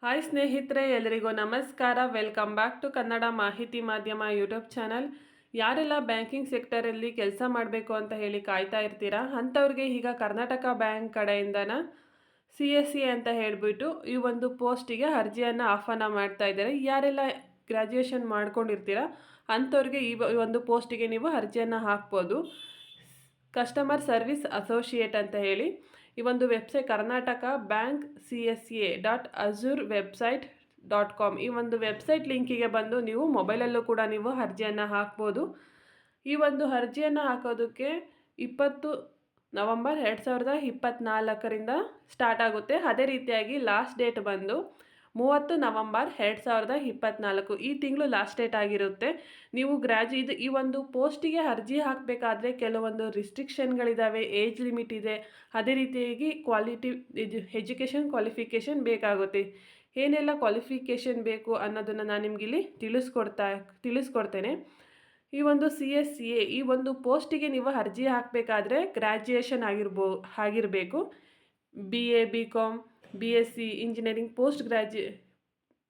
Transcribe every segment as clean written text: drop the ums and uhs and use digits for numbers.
Hi ಸ್ನೇಹಿತರೆ, ಎಲ್ಲರಿಗೂ ನಮಸ್ಕಾರ. ವೆಲ್ಕಮ್ ಬ್ಯಾಕ್ ಟು ಕನ್ನಡ ಮಾಹಿತಿ ಮಾಧ್ಯಮ ಯೂಟ್ಯೂಬ್ ಚಾನಲ್. ಯಾರೆಲ್ಲ ಬ್ಯಾಂಕಿಂಗ್ ಸೆಕ್ಟರಲ್ಲಿ ಕೆಲಸ ಮಾಡಬೇಕು ಅಂತ ಹೇಳಿ ಕಾಯ್ತಾ ಇರ್ತೀರಾ, ಅಂಥವ್ರಿಗೆ ಈಗ ಕರ್ನಾಟಕ ಬ್ಯಾಂಕ್ ಕಡೆಯಿಂದನ CSE ಅಂತ ಹೇಳಿಬಿಟ್ಟು ಈ ಒಂದು ಪೋಸ್ಟಿಗೆ ಅರ್ಜಿಯನ್ನು ಆಹ್ವಾನ ಮಾಡ್ತಾ ಇದ್ದಾರೆ. ಯಾರೆಲ್ಲ ಗ್ರ್ಯಾಜುಯೇಷನ್ ಮಾಡ್ಕೊಂಡಿರ್ತೀರಾ ಅಂಥವ್ರಿಗೆ ಈ ಒಂದು ಪೋಸ್ಟಿಗೆ ನೀವು ಅರ್ಜಿಯನ್ನು ಹಾಕ್ಬೋದು. ಕಸ್ಟಮರ್ ಸರ್ವಿಸ್ ಅಸೋಸಿಯೇಟ್ ಅಂತ ಹೇಳಿ ಈ ಒಂದು ವೆಬ್ಸೈಟ್ ಕರ್ನಾಟಕ ಬ್ಯಾಂಕ್ CSA.azure.website.com ಈ ಒಂದು ವೆಬ್ಸೈಟ್ ಲಿಂಕಿಗೆ ಬಂದು ನೀವು ಮೊಬೈಲಲ್ಲೂ ಕೂಡ ನೀವು ಅರ್ಜಿಯನ್ನು ಹಾಕ್ಬೋದು. ಈ ಒಂದು ಅರ್ಜಿಯನ್ನು ಹಾಕೋದಕ್ಕೆ 20 ನವಂಬರ್ 2024ರಿಂದ ಸ್ಟಾರ್ಟ್ ಆಗುತ್ತೆ. ಅದೇ ರೀತಿಯಾಗಿ ಲಾಸ್ಟ್ ಡೇಟ್ ಬಂದು 30 ನವಂಬರ್ 2024 ಈ ತಿಂಗಳು ಲಾಸ್ಟ್ ಡೇಟ್ ಆಗಿರುತ್ತೆ. ನೀವು ಈ ಒಂದು ಪೋಸ್ಟಿಗೆ ಅರ್ಜಿ ಹಾಕಬೇಕಾದ್ರೆ ಕೆಲವೊಂದು ರಿಸ್ಟ್ರಿಕ್ಷನ್ಗಳಿದ್ದಾವೆ, ಏಜ್ ಲಿಮಿಟ್ ಇದೆ. ಅದೇ ರೀತಿಯಾಗಿ ಎಜುಕೇಷನ್ ಕ್ವಾಲಿಫಿಕೇಷನ್ ಬೇಕಾಗುತ್ತೆ. ಏನೆಲ್ಲ ಕ್ವಾಲಿಫಿಕೇಷನ್ ಬೇಕು ಅನ್ನೋದನ್ನು ನಾನು ನಿಮಗಿಲ್ಲಿ ತಿಳಿಸ್ಕೊಡ್ತೇನೆ. ಈ ಒಂದು CSA ಈ ಒಂದು ಪೋಸ್ಟಿಗೆ ನೀವು ಅರ್ಜಿ ಹಾಕಬೇಕಾದ್ರೆ ಗ್ರ್ಯಾಜುಯೇಷನ್ ಆಗಿರಬೇಕು. BA BCom BSc engineering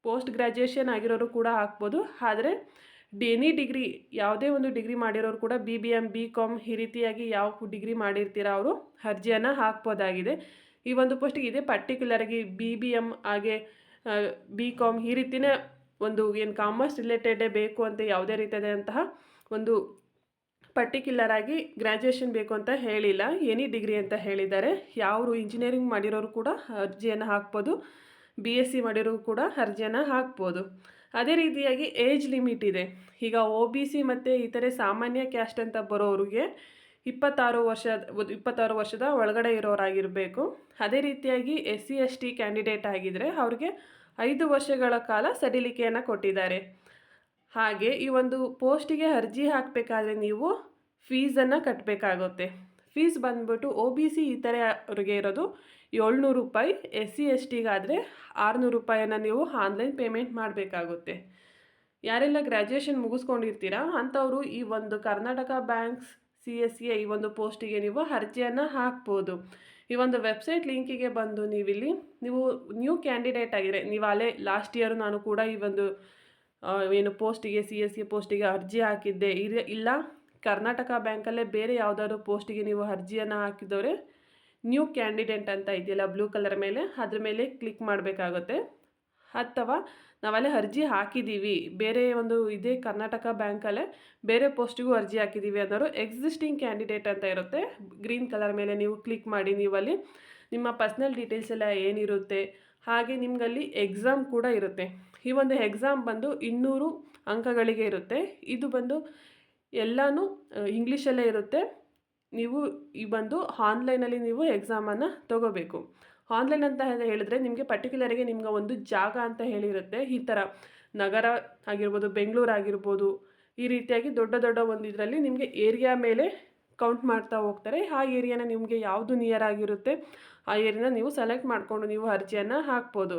post graduation ಆಗಿರೋರು ಕೂಡ ಹಾಕ್ಬೋದು. ಆದರೆ ಎನಿ ಡಿಗ್ರಿ ಯಾವುದೇ ಒಂದು ಡಿಗ್ರಿ ಮಾಡಿರೋರು ಕೂಡ BBM BCom ಈ ರೀತಿಯಾಗಿ ಯಾವ ಡಿಗ್ರಿ ಮಾಡಿರ್ತೀರ ಅವರು ಅರ್ಜಿಯನ್ನು ಹಾಕ್ಬೋದಾಗಿದೆ. ಈ ಒಂದು ಪೋಸ್ಟಿಗೆ ಇದೆ ಪರ್ಟಿಕ್ಯುಲರಾಗಿ BBM ಹಾಗೆ BCom ಈ ರೀತಿಯೇ ಒಂದು ಏನು ಕಾಮರ್ಸ್ ರಿಲೇಟೆಡೇ ಬೇಕು ಅಂತ ಯಾವುದೇ ರೀತಿಯಾದಂತಹ ಒಂದು ಪರ್ಟಿಕ್ಯುಲರ್ ಆಗಿ ಗ್ರ್ಯಾಜುಯೇಷನ್ ಬೇಕು ಅಂತ ಹೇಳಿಲ್ಲ, ಎನಿ ಡಿಗ್ರಿ ಅಂತ ಹೇಳಿದ್ದಾರೆ. ಯಾರು ಇಂಜಿನಿಯರಿಂಗ್ ಮಾಡಿರೋರು ಕೂಡ ಅರ್ಜಿಯನ್ನು ಹಾಕ್ಬೋದು, BSc ಮಾಡಿರೋರು ಕೂಡ ಅರ್ಜಿಯನ್ನು ಹಾಕ್ಬೋದು. ಅದೇ ರೀತಿಯಾಗಿ ಏಜ್ ಲಿಮಿಟ್ ಇದೆ. ಈಗ OBC ಮತ್ತು ಇತರೆ ಸಾಮಾನ್ಯ ಕ್ಯಾಸ್ಟ್ ಅಂತ ಬರೋರಿಗೆ 26 ವರ್ಷದ ಒಳಗಡೆ ಇರೋರಾಗಿರಬೇಕು. ಅದೇ ರೀತಿಯಾಗಿ SC ST ಕ್ಯಾಂಡಿಡೇಟ್ ಆಗಿದ್ದರೆ ಅವ್ರಿಗೆ 5 ವರ್ಷಗಳ ಕಾಲ ಸಡಿಲಿಕೆಯನ್ನು ಕೊಟ್ಟಿದ್ದಾರೆ. ಹಾಗೆ ಈ ಒಂದು ಪೋಸ್ಟಿಗೆ ಅರ್ಜಿ ಹಾಕಬೇಕಾದ್ರೆ ನೀವು ಫೀಸನ್ನು ಕಟ್ಟಬೇಕಾಗುತ್ತೆ. ಫೀಸ್ ಬಂದ್ಬಿಟ್ಟು OBC ಇತರೆ ಅವ್ರಿಗೆ ಇರೋದು 700 ರೂಪಾಯಿ, SC STಗಾದರೆ 600 ರೂಪಾಯಿಯನ್ನು ನೀವು ಆನ್ಲೈನ್ ಪೇಮೆಂಟ್ ಮಾಡಬೇಕಾಗುತ್ತೆ. ಯಾರೆಲ್ಲ ಗ್ರ್ಯಾಜುಯೇಷನ್ ಮುಗಿಸ್ಕೊಂಡಿರ್ತೀರಾ ಅಂಥವರು ಈ ಒಂದು ಕರ್ನಾಟಕ ಬ್ಯಾಂಕ್ಸ್ CSA ಈ ಒಂದು ಪೋಸ್ಟಿಗೆ ನೀವು ಅರ್ಜಿಯನ್ನು ಹಾಕ್ಬೋದು. ಈ ಒಂದು ವೆಬ್ಸೈಟ್ ಲಿಂಕಿಗೆ ಬಂದು ನೀವು ನ್ಯೂ ಕ್ಯಾಂಡಿಡೇಟ್ ಆಗಿದ್ರೆ, ನೀವು ಅಲ್ಲೇ ಲಾಸ್ಟ್ ಇಯರ್ ನಾನು ಕೂಡ ಈ ಒಂದು ಏನು ಪೋಸ್ಟಿಗೆ CSA ಪೋಸ್ಟಿಗೆ ಅರ್ಜಿ ಹಾಕಿದ್ದೆ, ಇಲ್ಲ ಕರ್ನಾಟಕ ಬ್ಯಾಂಕಲ್ಲೇ ಬೇರೆ ಯಾವುದಾದ್ರು ಪೋಸ್ಟಿಗೆ ನೀವು ಅರ್ಜಿಯನ್ನು ಹಾಕಿದವರೆ ನ್ಯೂ ಕ್ಯಾಂಡಿಡೇಟ್ ಅಂತ ಇದೆಯಲ್ಲ ಬ್ಲೂ ಕಲರ್ ಮೇಲೆ, ಅದ್ರ ಮೇಲೆ ಕ್ಲಿಕ್ ಮಾಡಬೇಕಾಗುತ್ತೆ. ಅಥವಾ ನಾವಲ್ಲೇ ಅರ್ಜಿ ಹಾಕಿದ್ದೀವಿ, ಬೇರೆ ಒಂದು ಇದೇ ಕರ್ನಾಟಕ ಬ್ಯಾಂಕಲ್ಲೇ ಬೇರೆ ಪೋಸ್ಟಿಗೂ ಅರ್ಜಿ ಹಾಕಿದ್ದೀವಿ ಅನ್ನೋರು ಎಕ್ಸಿಸ್ಟಿಂಗ್ ಕ್ಯಾಂಡಿಡೇಟ್ ಅಂತ ಇರುತ್ತೆ, ಗ್ರೀನ್ ಕಲರ್ ಮೇಲೆ ನೀವು ಕ್ಲಿಕ್ ಮಾಡಿ ನೀವಲ್ಲಿ ನಿಮ್ಮ ಪರ್ಸ್ನಲ್ ಡೀಟೇಲ್ಸ್ ಎಲ್ಲ ಏನಿರುತ್ತೆ, ಹಾಗೆ ನಿಮಗಲ್ಲಿ ಎಕ್ಸಾಮ್ ಕೂಡ ಇರುತ್ತೆ. ಈ ಒಂದು ಎಕ್ಸಾಮ್ ಬಂದು 200 ಅಂಕಗಳಿಗೆ ಇರುತ್ತೆ. ಇದು ಬಂದು ಎಲ್ಲನೂ ಇಂಗ್ಲೀಷಲ್ಲೇ ಇರುತ್ತೆ. ನೀವು ಈ ಬಂದು ಆನ್ಲೈನಲ್ಲಿ ನೀವು ಎಕ್ಸಾಮನ್ನು ತೊಗೋಬೇಕು. ಆನ್ಲೈನ್ ಅಂತ ಹೇಳಿದ್ರೆ ನಿಮಗೆ ಪರ್ಟಿಕ್ಯುಲರಾಗಿ ನಿಮ್ಗೆ ಒಂದು ಜಾಗ ಅಂತ ಹೇಳಿರುತ್ತೆ. ಈ ಥರ ನಗರ ಆಗಿರ್ಬೋದು, ಬೆಂಗಳೂರು ಆಗಿರ್ಬೋದು, ಈ ರೀತಿಯಾಗಿ ದೊಡ್ಡ ಒಂದು ಇದರಲ್ಲಿ ನಿಮಗೆ ಏರಿಯಾ ಮೇಲೆ ಕೌಂಟ್ ಮಾಡ್ತಾ ಹೋಗ್ತಾರೆ. ಆ ಏರಿಯಾನ ನಿಮಗೆ ಯಾವುದು ನಿಯರ್ ಆಗಿರುತ್ತೆ ಆ ಏರಿಯಾನ ನೀವು ಸೆಲೆಕ್ಟ್ ಮಾಡಿಕೊಂಡು ನೀವು ಅರ್ಜಿಯನ್ನು ಹಾಕ್ಬೋದು.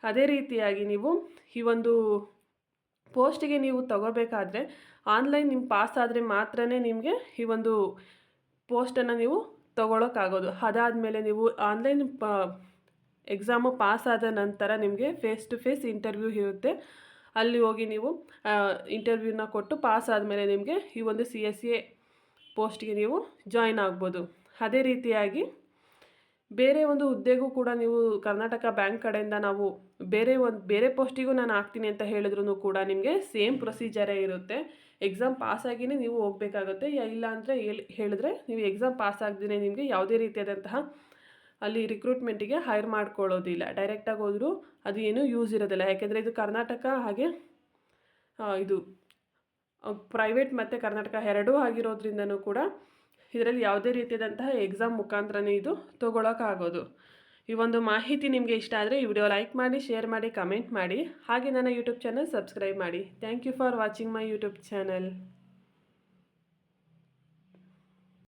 ಅದೇ ರೀತಿಯಾಗಿ ನೀವು ಈ ಒಂದು ಪೋಸ್ಟಿಗೆ ನೀವು ತಗೋಬೇಕಾದ್ರೆ ಆನ್ಲೈನ್ ನಿಮ್ಮ ಪಾಸ್ ಆದರೆ ಮಾತ್ರ ನಿಮಗೆ ಈ ಒಂದು ಪೋಸ್ಟನ್ನು ನೀವು ತೊಗೊಳಕ್ಕಾಗೋದು. ಅದಾದಮೇಲೆ ನೀವು ಆನ್ಲೈನ್ ಎಕ್ಸಾಮು ಪಾಸ್ ಆದ ನಂತರ ನಿಮಗೆ ಫೇಸ್ ಟು ಫೇಸ್ ಇಂಟರ್ವ್ಯೂ ಇರುತ್ತೆ. ಅಲ್ಲಿ ಹೋಗಿ ನೀವು ಇಂಟರ್ವ್ಯೂನ ಕೊಟ್ಟು ಪಾಸ್ ಆದಮೇಲೆ ನಿಮಗೆ ಈ ಒಂದು CSA ಪೋಸ್ಟ್ಗೆ ನೀವು ಜಾಯ್ನ್ ಆಗ್ಬೋದು. ಅದೇ ರೀತಿಯಾಗಿ ಬೇರೆ ಒಂದು ಹುದ್ದೆಗೂ ಕೂಡ ನೀವು ಕರ್ನಾಟಕ ಬ್ಯಾಂಕ್ ಕಡೆಯಿಂದ ನಾವು ಬೇರೆ ಪೋಸ್ಟಿಗೂ ನಾನು ಹಾಕ್ತೀನಿ ಅಂತ ಹೇಳಿದ್ರು ಕೂಡ ನಿಮಗೆ ಸೇಮ್ ಪ್ರೊಸೀಜರೇ ಇರುತ್ತೆ. ಎಕ್ಸಾಮ್ ಪಾಸ್ ಆಗಿಯೇ ನೀವು ಹೋಗಬೇಕಾಗುತ್ತೆ. ಇಲ್ಲ ಅಂದರೆ ಹೇಳಿದ್ರೆ ನೀವು ಎಕ್ಸಾಮ್ ಪಾಸ್ ಆಗದೇ ನಿಮಗೆ ಯಾವುದೇ ರೀತಿಯಾದಂತಹ ಅಲ್ಲಿ ರಿಕ್ರೂಟ್ಮೆಂಟಿಗೆ ಹೈರ್ ಮಾಡ್ಕೊಳ್ಳೋದಿಲ್ಲ. ಡೈರೆಕ್ಟಾಗಿ ಹೋದರೂ ಅದು ಏನೂ ಯೂಸ್ ಇರೋದಿಲ್ಲ. ಯಾಕೆಂದರೆ ಇದು ಕರ್ನಾಟಕ ಹಾಗೆ ಇದು ಪ್ರೈವೇಟ್ ಮತ್ತು ಕರ್ನಾಟಕ ಎರಡೂ ಆಗಿರೋದ್ರಿಂದನೂ ಕೂಡ ಇದರಲ್ಲಿ ಯಾವುದೇ ರೀತಿಯಾದಂತಹ ಎಕ್ಸಾಮ್ ಮುಖಾಂತರನೇ ಇದು ತೊಗೊಳಕ್ಕಾಗೋದು. ಈ ಒಂದು ಮಾಹಿತಿ ನಿಮಗೆ ಇಷ್ಟ ಆದರೆ ಈ ವಿಡಿಯೋ ಲೈಕ್ ಮಾಡಿ, ಶೇರ್ ಮಾಡಿ, ಕಮೆಂಟ್ ಮಾಡಿ, ಹಾಗೆ ನನ್ನ ಯೂಟ್ಯೂಬ್ ಚಾನಲ್ ಸಬ್ಸ್ಕ್ರೈಬ್ ಮಾಡಿ. Thank you for watching my YouTube channel.